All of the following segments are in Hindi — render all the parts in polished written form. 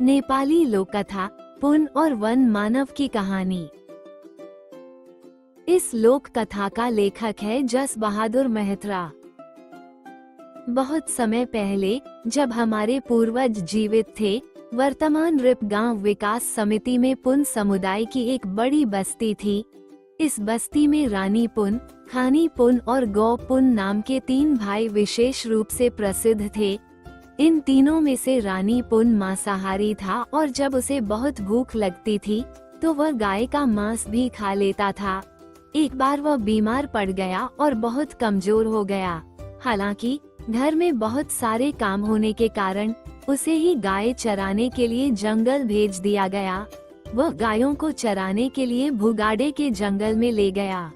नेपाली लोक कथा पुन और वन मानव की कहानी। इस लोक कथा का लेखक है जस बहादुर मेहत्रा। बहुत समय पहले जब हमारे पूर्वज जीवित थे, वर्तमान रिप गांव विकास समिति में पुन समुदाय की एक बड़ी बस्ती थी। इस बस्ती में रानी पुन, खानी पुन और गौ पुन नाम के 3 भाई विशेष रूप से प्रसिद्ध थे। इन तीनों में से रानी पुन मांसाहारी था और जब उसे बहुत भूख लगती थी तो वह गाय का मांस भी खा लेता था। एक बार वह बीमार पड़ गया और बहुत कमजोर हो गया। हालांकि घर में बहुत सारे काम होने के कारण उसे ही गाय चराने के लिए जंगल भेज दिया गया। वह गायों को चराने के लिए भुगाड़े के जंगल में ले गया।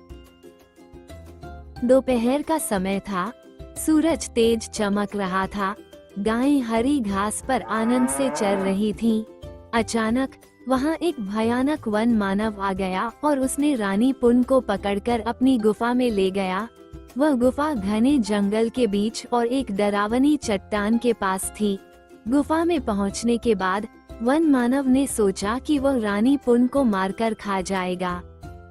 दोपहर का समय था, सूरज तेज चमक रहा था। गायें हरी घास पर आनंद से चर रही थीं। अचानक वहां एक भयानक वन मानव आ गया और उसने रानी पुन को पकड़कर अपनी गुफा में ले गया। वह गुफा घने जंगल के बीच और एक डरावनी चट्टान के पास थी। गुफा में पहुंचने के बाद वन मानव ने सोचा कि वह रानी पुन को मारकर खा जाएगा।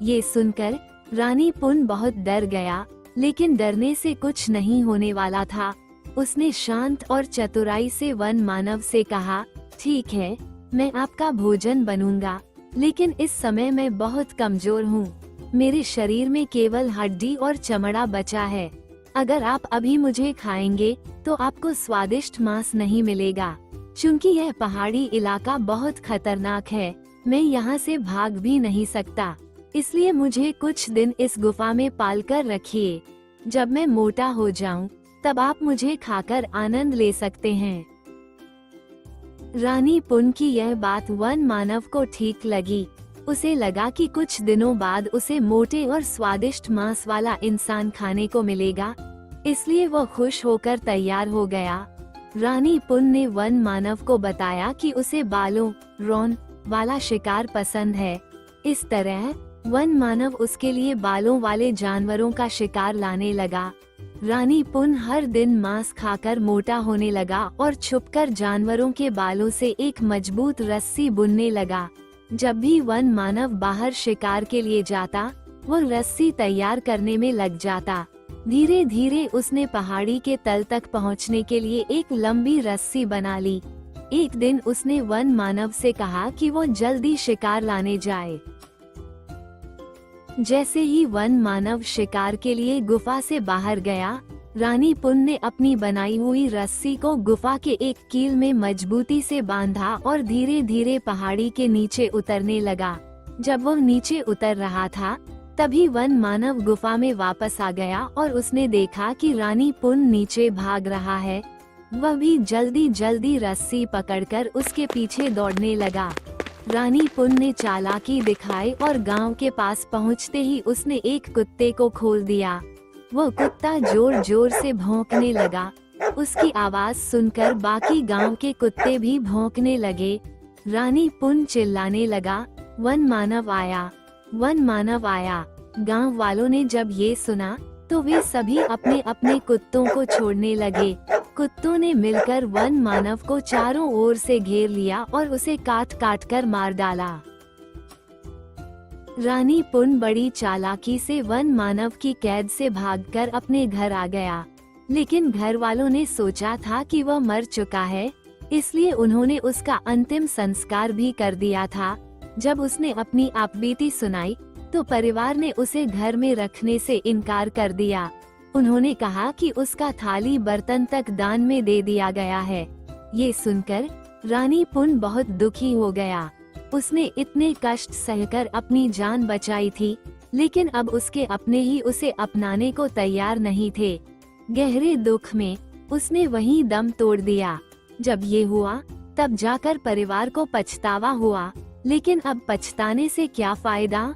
ये सुनकर रानी पुन बहुत डर गया, लेकिन डरने से कुछ नहीं होने वाला था। उसने शांत और चतुराई से वन मानव से कहा, ठीक है, मैं आपका भोजन बनूंगा, लेकिन इस समय मैं बहुत कमजोर हूँ। मेरे शरीर में केवल हड्डी और चमड़ा बचा है। अगर आप अभी मुझे खाएंगे तो आपको स्वादिष्ट मांस नहीं मिलेगा। क्योंकि यह पहाड़ी इलाका बहुत खतरनाक है, मैं यहाँ से भाग भी नहीं सकता। इसलिए मुझे कुछ दिन इस गुफा में पालकर रखिए। जब मैं मोटा हो जाऊं तब आप मुझे खाकर आनंद ले सकते हैं। रानी पुन की यह बात वन मानव को ठीक लगी। उसे लगा कि कुछ दिनों बाद उसे मोटे और स्वादिष्ट मांस वाला इंसान खाने को मिलेगा, इसलिए वह खुश होकर तैयार हो गया। रानी पुन ने वन मानव को बताया कि उसे बालों, रौन वाला शिकार पसंद है। इस तरह वन मानव उसके लिए बालों वाले जानवरों का शिकार लाने लगा। रानी पुन हर दिन मांस खाकर मोटा होने लगा और छुपकर जानवरों के बालों से एक मजबूत रस्सी बुनने लगा। जब भी वन मानव बाहर शिकार के लिए जाता, वह रस्सी तैयार करने में लग जाता। धीरे धीरे उसने पहाड़ी के तल तक पहुंचने के लिए एक लंबी रस्सी बना ली। एक दिन उसने वन मानव से कहा कि वो जल्दी शिकार लाने जाए। जैसे ही वन मानव शिकार के लिए गुफा से बाहर गया, रानी पुन ने अपनी बनाई हुई रस्सी को गुफा के एक कील में मजबूती से बांधा और धीरे धीरे पहाड़ी के नीचे उतरने लगा। जब वह नीचे उतर रहा था, तभी वन मानव गुफा में वापस आ गया और उसने देखा कि रानी पुन नीचे भाग रहा है। वह भी जल्दी जल्दी रस्सी पकड़कर उसके पीछे दौड़ने लगा। रानी पुन ने चालाकी दिखाई और गांव के पास पहुंचते ही उसने एक कुत्ते को खोल दिया। वह कुत्ता जोर जोर से भौंकने लगा। उसकी आवाज सुनकर बाकी गांव के कुत्ते भी भौंकने लगे। रानी पुन चिल्लाने लगा, वन मानव आया, वन मानव आया। गांव वालों ने जब ये सुना तो वे सभी अपने अपने कुत्तों को छोड़ने लगे। कुत्तों ने मिलकर वन मानव को चारों ओर से घेर लिया और उसे काट काट कर मार डाला। रानी पुन बड़ी चालाकी से वन मानव की कैद से भागकर अपने घर आ गया, लेकिन घर वालों ने सोचा था कि वह मर चुका है, इसलिए उन्होंने उसका अंतिम संस्कार भी कर दिया था। जब उसने अपनी आपबीती सुनाई तो परिवार ने उसे घर में रखने से इनकार कर दिया। उन्होंने कहा कि उसका थाली बर्तन तक दान में दे दिया गया है। ये सुनकर रानी पुन बहुत दुखी हो गया। उसने इतने कष्ट सहकर अपनी जान बचाई थी, लेकिन अब उसके अपने ही उसे अपनाने को तैयार नहीं थे। गहरे दुख में उसने वहीं दम तोड़ दिया। जब ये हुआ तब जाकर परिवार को पछतावा हुआ, लेकिन अब पछताने से क्या फायदा।